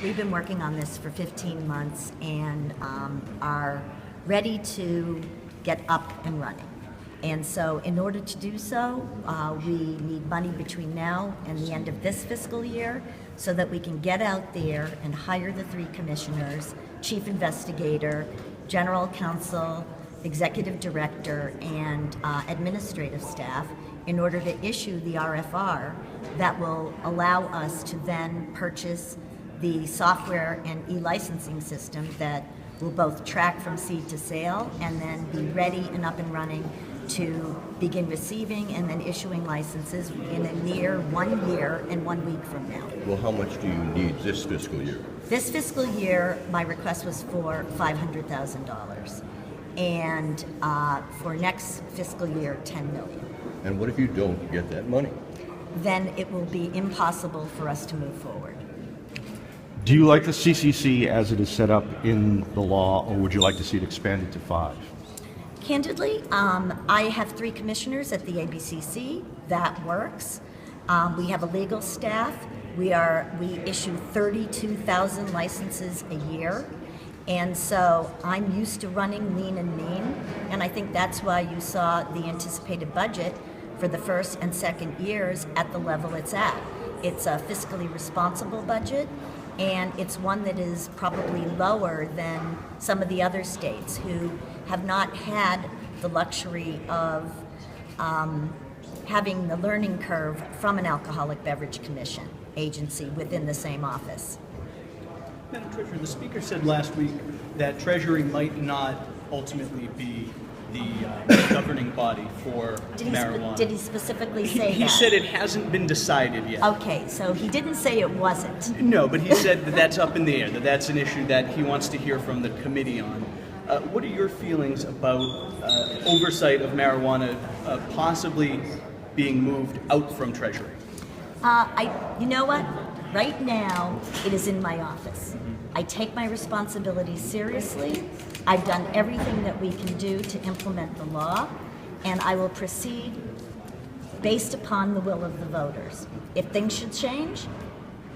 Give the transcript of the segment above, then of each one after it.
We've been working on this for 15 months and are ready to get up and running. And so in order to do so, we need money between now and the end of this fiscal year so that we can get out there and hire the 3 commissioners, chief investigator, general counsel, executive director, and administrative staff in order to issue the RFR that will allow us to then purchase the software and e-licensing system that will both track from seed to sale and then be ready and up and running to begin receiving and then issuing licenses in a near 1 year and 1 week from now. Well, how much do you need this fiscal year? This fiscal year, my request was for $500,000, and for next fiscal year, $10 million. And what if you don't get that money? Then it will be impossible for us to move forward. Do you like the CCC as it is set up in the law, or would you like to see it expanded to 5? Candidly, I have 3 commissioners at the ABCC. That works. We have a legal staff. We issue 32,000 licenses a year. And so I'm used to running lean and mean, and I think that's why you saw the anticipated budget for the first and second years at the level it's at. It's a fiscally responsible budget, and it's one that is probably lower than some of the other states who have not had the luxury of having the learning curve from an alcoholic beverage commission agency within the same office. Madam Treasurer, the Speaker said last week that Treasury might not ultimately be the governing body for marijuana. Did he specifically say that? He said it hasn't been decided yet. Okay, so he didn't say it wasn't. No, but he said that that's up in the air, that that's an issue that he wants to hear from the committee on. What are your feelings about oversight of marijuana possibly being moved out from Treasury? You know what? Right now, it is in my office. I take my responsibilities seriously. I've done everything that we can do to implement the law, and I will proceed based upon the will of the voters. If things should change,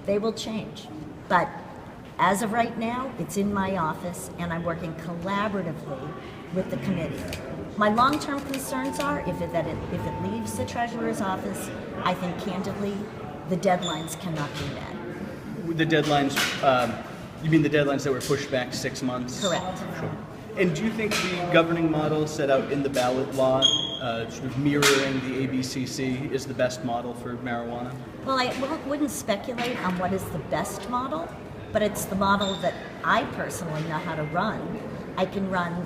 they will change. But as of right now, it's in my office, and I'm working collaboratively with the committee. My long-term concerns are if it leaves the Treasurer's office, I think candidly, the deadlines cannot be met. The deadlines, you mean the deadlines that were pushed back 6 months? Correct. Sure. And do you think the governing model set out in the ballot law, sort of mirroring the ABCC, is the best model for marijuana? Well, I wouldn't speculate on what is the best model, but it's the model that I personally know how to run. I can run,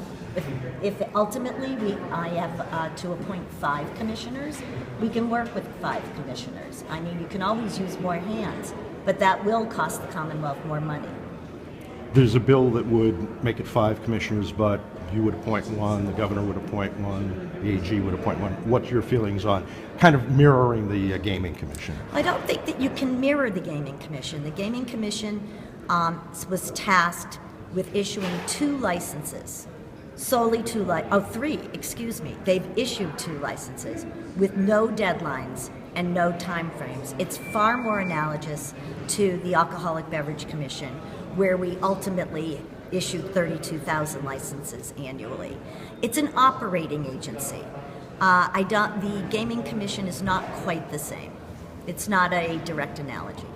if ultimately I have to appoint 5 commissioners, we can work with 5 commissioners. I mean, you can always use more hands, but that will cost the Commonwealth more money. There's a bill that would make it 5 commissioners, but you would appoint 1, the governor would appoint 1, the AG would appoint 1. What's your feelings on kind of mirroring the Gaming Commission? I don't think that you can mirror the Gaming Commission. The Gaming Commission was tasked with issuing 2 licenses, solely 3, excuse me. They've issued 2 licenses with no deadlines and no time frames. It's far more analogous to the Alcoholic Beverage Commission, where we ultimately issued 32,000 licenses annually. It's an operating agency. The Gaming Commission is not quite the same. It's not a direct analogy.